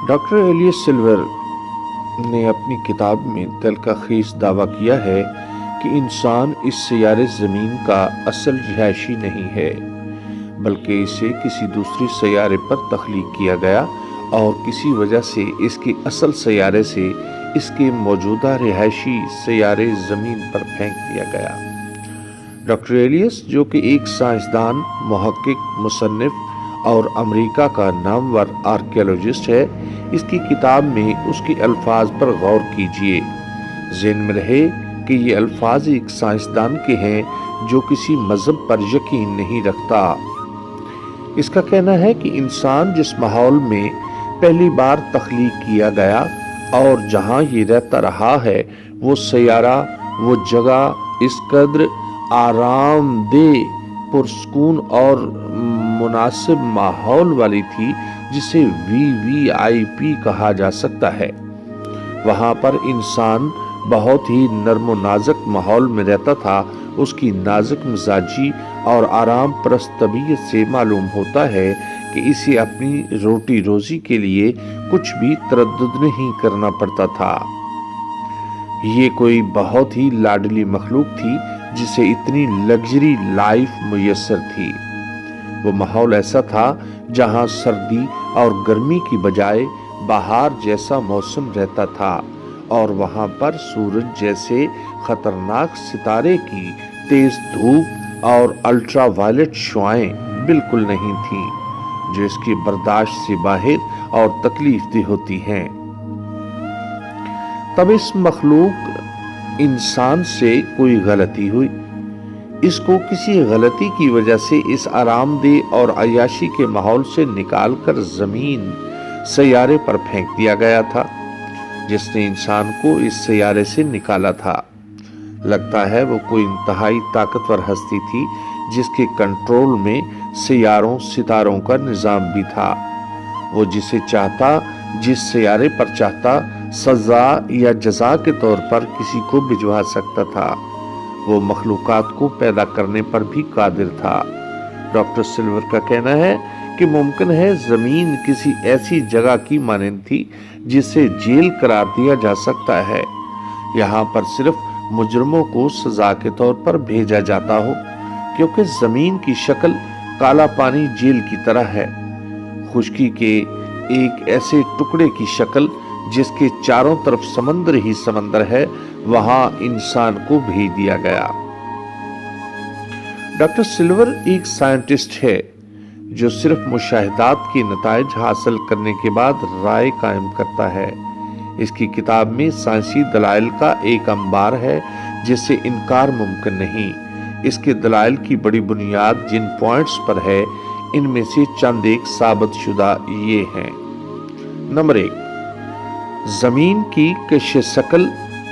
Doctor alias silver نے اپنی کتاب میں دل کا خیز دعویٰ کیا ہے کہ انسان اس سیارے زمین کا اصل رہائشی نہیں ہے، بلکہ اسے کسی دوسری سیارے پر تخلیق کیا گیا اور کسی وجہ سے اس کے اصل سیارے سے اس کے موجودہ رہائشی سیارے زمین پر پھینک دیا گیا۔ ڈاکٹر ایلیس، جو کہ ایک سائنسدان، محقق، مصنف اور امریکہ کا نامور آرکیالوجسٹ ہے، اس کی کتاب میں اس کے الفاظ پر غور کیجیے۔ ذہن میں رہے کہ یہ الفاظ ایک سائنسدان کے ہیں جو کسی مذہب پر یقین نہیں رکھتا۔ اس کا کہنا ہے کہ انسان جس ماحول میں پہلی بار تخلیق کیا گیا اور جہاں یہ رہتا رہا ہے، وہ سیارہ، وہ جگہ اس قدر آرام دہ، پرسکون اور مناسب ماحول والی تھی جسے VIP کہا جا سکتا ہے۔ وہاں پر انسان بہت ہی نرم و نازک ماحول میں رہتا تھا۔ اس کی نازک مزاجی اور آرام پرست طبیعت سے معلوم ہوتا ہے کہ اسے اپنی روٹی روزی کے لیے کچھ بھی تردد نہیں کرنا پڑتا تھا۔ یہ کوئی بہت ہی لاڈلی مخلوق تھی جسے اتنی لگژری لائف میسر تھی۔ وہ ماحول ایسا تھا جہاں سردی اور گرمی کی بجائے بہار جیسا موسم رہتا تھا، اور وہاں پر سورج جیسے خطرناک ستارے کی تیز دھوپ اور الٹرا وائلٹ شعائیں بالکل نہیں تھیں جو اس کی برداشت سے باہر اور تکلیف دہ ہوتی ہیں۔ تب اس مخلوق انسان سے کوئی غلطی ہوئی۔ اس کو کسی غلطی کی وجہ سے اس آرام دہ اور عیاشی کے ماحول سے نکال کر زمین سیارے پر پھینک دیا گیا تھا، جس نے انسان کو اس سیارے سے نکالا تھا۔ لگتا ہے وہ کوئی انتہائی طاقتور ہستی تھی جس کے کنٹرول میں سیاروں ستاروں کا نظام بھی تھا۔ وہ جسے چاہتا، جس سیارے پر چاہتا، سزا یا جزا کے طور پر کسی کو بھجوا سکتا تھا۔ وہ مخلوقات کو پیدا کرنے پر بھی قادر تھا۔ ڈاکٹر سلور کا کہنا ہے کہ ممکن ہے زمین کسی ایسی جگہ کی مانند تھی جسے جیل قرار دیا جا سکتا ہے۔ یہاں پر صرف مجرموں کو سزا کے طور پر بھیجا جاتا ہو، کیونکہ زمین کی شکل کالا پانی جیل کی طرح ہے، خشکی کے ایک ایسے ٹکڑے کی شکل جس کے چاروں طرف سمندر ہی سمندر ہے، وہاں انسان کو بھیج دیا گیا۔ ڈاکٹر سلور ایک سائنٹسٹ ہے جو صرف مشاہدات کے نتائج حاصل کرنے کے بعد رائے قائم کرتا ہے۔ اس کی کتاب میں سائنسی دلائل کا ایک انبار ہے جس سے انکار ممکن نہیں۔ اس کے دلائل کی بڑی بنیاد جن پوائنٹس پر ہے، ان میں سے چند ایک ثابت شدہ یہ ہیں۔ نمبر 1، زمین کی کش شکل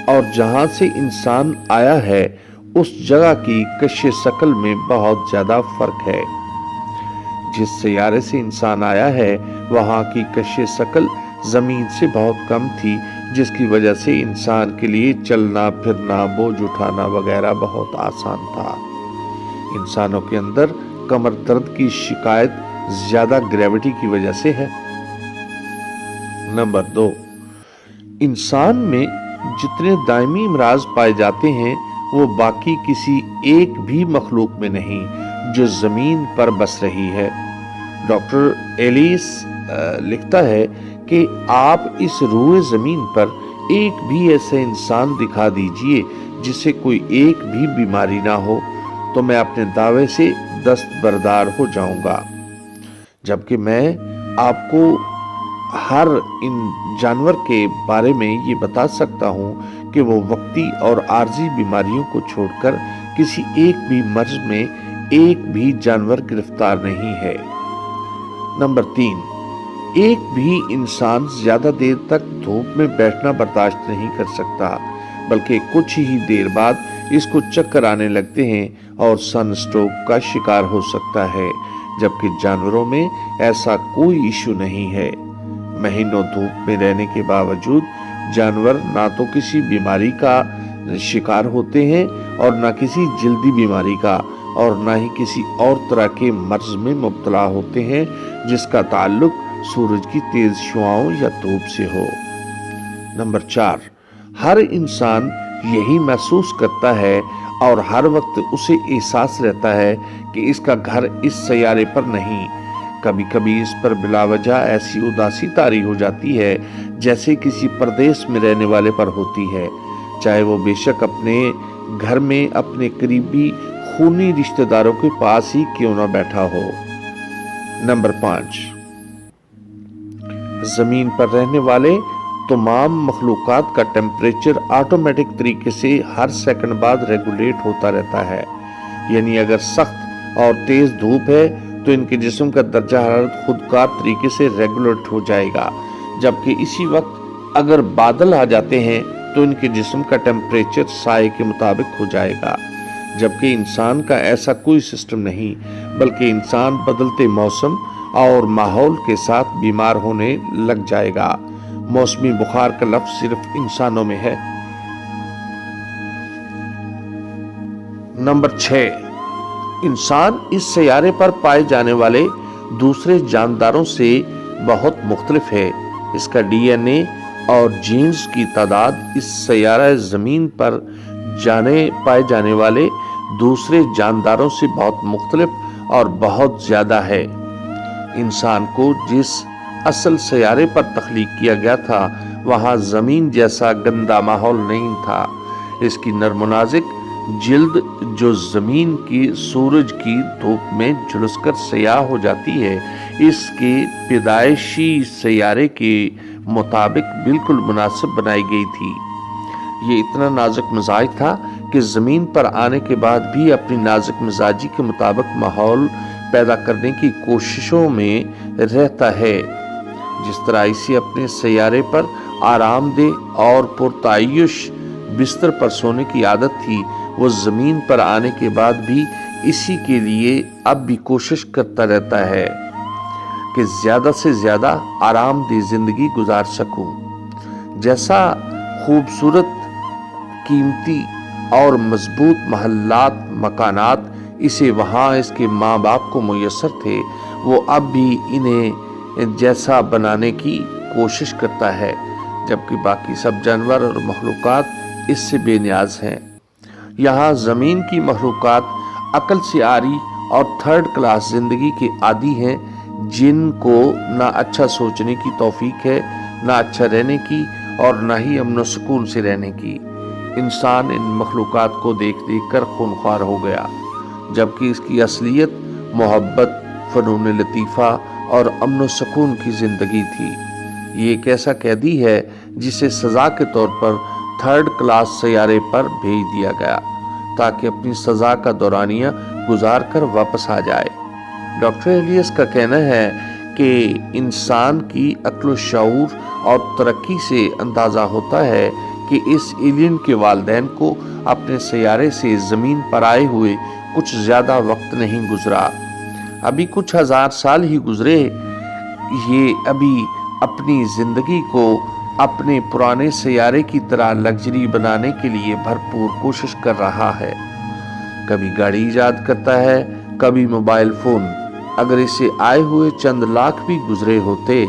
اور جہاں سے انسان آیا ہے اس جگہ کی کش شکل میں بہت زیادہ فرق ہے۔ جس سیارے سے انسان آیا ہے وہاں کی کش شکل زمین سے بہت کم تھی، جس کی وجہ سے انسان کے لیے چلنا پھرنا، بوجھ اٹھانا وغیرہ بہت آسان تھا۔ انسانوں کے اندر کمر درد کی شکایت زیادہ گریوٹی کی وجہ سے ہے۔ نمبر 2، انسان میں جتنے دائمی امراض پائے جاتے ہیں وہ باقی کسی ایک بھی مخلوق میں نہیں جو زمین پر بس رہی ہے۔ ڈاکٹر ایلیس لکھتا ہے کہ آپ اس روئے زمین پر ایک بھی ایسا انسان دکھا دیجئے جسے کوئی ایک بھی بیماری نہ ہو تو میں اپنے دعوے سے دستبردار ہو جاؤں گا، جبکہ میں آپ کو ہر ان جانور کے بارے میں یہ بتا سکتا ہوں کہ وہ وقتی اور عارضی بیماریوں کو چھوڑ کر کسی ایک بھی مرض میں ایک بھی جانور گرفتار نہیں ہے۔ نمبر 3، ایک بھی انسان زیادہ دیر تک دھوپ میں بیٹھنا برداشت نہیں کر سکتا، بلکہ کچھ ہی دیر بعد اس کو چکر آنے لگتے ہیں اور سن سٹروک کا شکار ہو سکتا ہے، جبکہ جانوروں میں ایسا کوئی ایشو نہیں ہے۔ مہینوں دھوپ میں رہنے کے باوجود جانور نہ تو کسی بیماری کا شکار ہوتے ہیں اور نہ کسی جلدی بیماری کا، اور نہ ہی کسی اور طرح کے مرض میں مبتلا ہوتے ہیں جس کا تعلق سورج کی تیز شعاؤں یا دھوپ سے ہو۔ نمبر 4، ہر انسان یہی محسوس کرتا ہے اور ہر وقت اسے احساس رہتا ہے کہ اس کا گھر اس سیارے پر نہیں۔ کبھی کبھی اس پر بلا وجہ ایسی اداسی طاری ہو جاتی ہے جیسے کسی پردیس میں رہنے والے پر ہوتی ہے، چاہے وہ بے شک اپنے گھر میں اپنے قریبی خونی رشتہ داروں کے پاس ہی کیوں نہ بیٹھا ہو۔ نمبر 5، زمین پر رہنے والے تمام مخلوقات کا ٹیمپریچر آٹومیٹک طریقے سے ہر سیکنڈ بعد ریگولیٹ ہوتا رہتا ہے، یعنی اگر سخت اور تیز دھوپ ہے تو ان کے جسم کا درجہ حرارت خودکار طریقے سے ریگولیٹ ہو جائے گا، جبکہ اسی وقت اگر بادل آ جاتے ہیں تو ان کے جسم کا ٹیمپریچر سائے کے مطابق ہو جائے گا، جبکہ انسان کا ایسا کوئی سسٹم نہیں، بلکہ انسان بدلتے موسم اور ماحول کے ساتھ بیمار ہونے لگ جائے گا۔ موسمی بخار کا لفظ صرف انسانوں میں ہے۔ نمبر 6، انسان اس سیارے پر پائے جانے والے دوسرے جانداروں سے بہت مختلف ہے۔ اس کا ڈی این اے اور جینز کی تعداد اس سیارہ زمین پر پائے جانے والے دوسرے جانداروں سے بہت مختلف اور بہت زیادہ ہے۔ انسان کو جس اصل سیارے پر تخلیق کیا گیا تھا وہاں زمین جیسا گندا ماحول نہیں تھا۔ اس کی نرم و نازک جلد جو زمین کی سورج کی دھوپ میں جھلس کر سیاہ ہو جاتی ہے، اس کے پیدائشی سیارے کے مطابق بالکل مناسب بنائی گئی تھی۔ یہ اتنا نازک مزاج تھا کہ زمین پر آنے کے بعد بھی اپنی نازک مزاجی کے مطابق ماحول پیدا کرنے کی کوششوں میں رہتا ہے۔ جس طرح اسے اپنے سیارے پر آرام دہ اور پرتعیش بستر پر سونے کی عادت تھی، وہ زمین پر آنے کے بعد بھی اسی کے لیے اب بھی کوشش کرتا رہتا ہے کہ زیادہ سے زیادہ آرام دہ زندگی گزار سکوں۔ جیسا خوبصورت، قیمتی اور مضبوط محلات، مکانات اسے وہاں اس کے ماں باپ کو میسر تھے، وہ اب بھی انہیں جیسا بنانے کی کوشش کرتا ہے، جبکہ باقی سب جانور اور مخلوقات اس سے بے نیاز ہیں۔ یہاں زمین کی مخلوقات عقل سے عاری اور تھرڈ کلاس زندگی کے عادی ہیں، جن کو نہ اچھا سوچنے کی توفیق ہے، نہ اچھا رہنے کی اور نہ ہی امن و سکون سے رہنے کی۔ انسان ان مخلوقات کو دیکھ دیکھ کر خونخوار ہو گیا، جبکہ اس کی اصلیت محبت، فنون لطیفہ اور امن و سکون کی زندگی تھی۔ یہ ایک ایسا قیدی ہے جسے سزا کے طور پر تھرڈ کلاس سیارے پر بھیج دیا گیا تاکہ اپنی سزا کا دورانیہ گزار کر واپس آ جائے۔ ڈاکٹر ایلیس کا کہنا ہے کہ انسان کی عقل و شعور اور ترقی سے اندازہ ہوتا ہے کہ اس ایلین کے والدین کو اپنے سیارے سے زمین پر آئے ہوئے کچھ زیادہ وقت نہیں گزرا، ابھی کچھ ہزار سال ہی گزرے۔ یہ ابھی اپنی زندگی کو اپنے پرانے سیارے کی طرح لگژری بنانے کے لیے بھرپور کوشش کر رہا ہے۔ کبھی گاڑی ایجاد کرتا ہے، کبھی موبائل فون۔ اگر اسے آئے ہوئے چند لاکھ بھی گزرے ہوتے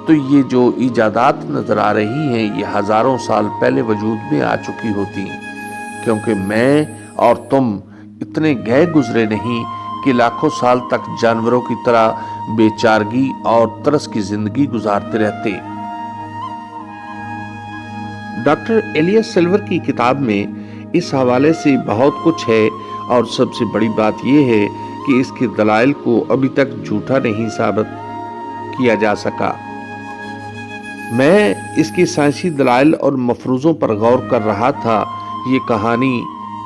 تو یہ جو ایجادات نظر آ رہی ہیں یہ ہزاروں سال پہلے وجود میں آ چکی ہوتی، کیونکہ میں اور تم اتنے گئے گزرے نہیں کہ لاکھوں سال تک جانوروں کی طرح بے چارگی اور ترس کی زندگی گزارتے رہتے۔ ڈاکٹر ایلیس سلور کی کتاب میں اس حوالے سے بہت کچھ ہے، اور سب سے بڑی بات یہ ہے کہ اس کے دلائل کو ابھی تک جھوٹا نہیں ثابت کیا جا سکا۔ میں اس کی سائنسی دلائل اور مفروضوں پر غور کر رہا تھا۔ یہ کہانی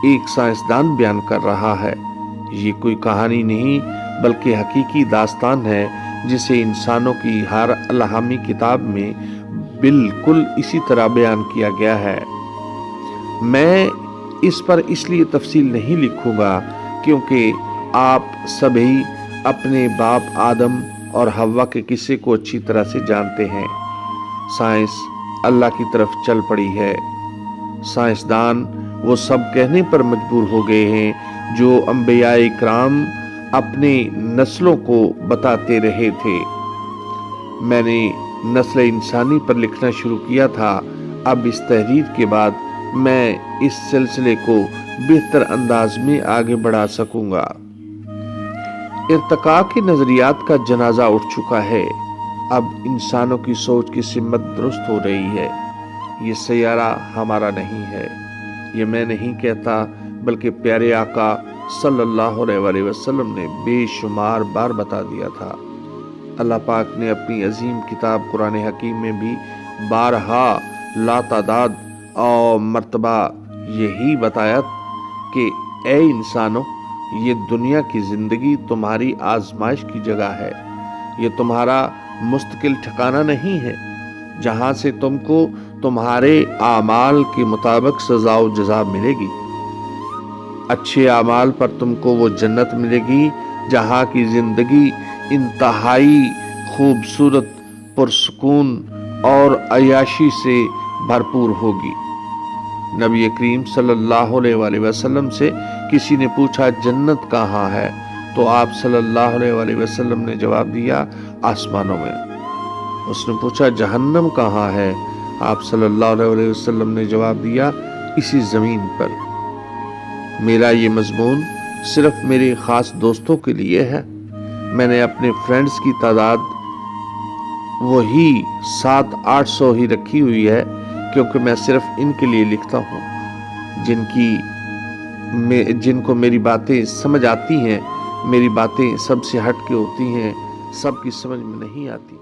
ایک سائنسدان بیان کر رہا ہے۔ یہ کوئی کہانی نہیں بلکہ حقیقی داستان ہے جسے انسانوں کی ہر الہامی کتاب میں بالکل اسی طرح بیان کیا گیا ہے۔ میں اس پر اس لیے تفصیل نہیں لکھوں گا کیونکہ آپ سبھی اپنے باپ آدم اور حوا کے قصے کو اچھی طرح سے جانتے ہیں۔ سائنس اللہ کی طرف چل پڑی ہے۔ سائنسدان وہ سب کہنے پر مجبور ہو گئے ہیں جو انبیاء کرام اپنے نسلوں کو بتاتے رہے تھے۔ میں نے نسل انسانی پر لکھنا شروع کیا تھا، اب اس تحریر کے بعد میں اس سلسلے کو بہتر انداز میں آگے بڑھا سکوں گا۔ ارتقاء کے نظریات کا جنازہ اٹھ چکا ہے، اب انسانوں کی سوچ کی سمت درست ہو رہی ہے۔ یہ سیارہ ہمارا نہیں ہے، یہ میں نہیں کہتا، بلکہ پیارے آقا صلی اللہ علیہ وآلہ وسلم نے بے شمار بار بتا دیا تھا۔ اللہ پاک نے اپنی عظیم کتاب قرآن حکیم میں بھی بارہا لاتعداد اور مرتبہ یہی بتایا کہ اے انسانوں، یہ دنیا کی زندگی تمہاری آزمائش کی جگہ ہے، یہ تمہارا مستقل ٹھکانہ نہیں ہے جہاں سے تم کو تمہارے اعمال کے مطابق سزا و جزا ملے گی۔ اچھے اعمال پر تم کو وہ جنت ملے گی جہاں کی زندگی انتہائی خوبصورت، پرسکون اور عیاشی سے بھرپور ہوگی۔ نبی کریم صلی اللہ علیہ وآلہ وسلم سے کسی نے پوچھا جنت کہاں ہے تو آپ صلی اللہ علیہ وآلہ وسلم نے جواب دیا آسمانوں میں۔ اس نے پوچھا جہنم کہاں ہے، آپ صلی اللہ علیہ وسلم نے جواب دیا اسی زمین پر۔ میرا یہ مضمون صرف میرے خاص دوستوں کے لیے ہے، میں نے اپنے فرینڈز کی تعداد وہی 700-800 ہی رکھی ہوئی ہے، کیونکہ میں صرف ان کے لیے لکھتا ہوں جن کو میری باتیں سمجھ آتی ہیں۔ میری باتیں سب سے ہٹ کے ہوتی ہیں، سب کی سمجھ میں نہیں آتی۔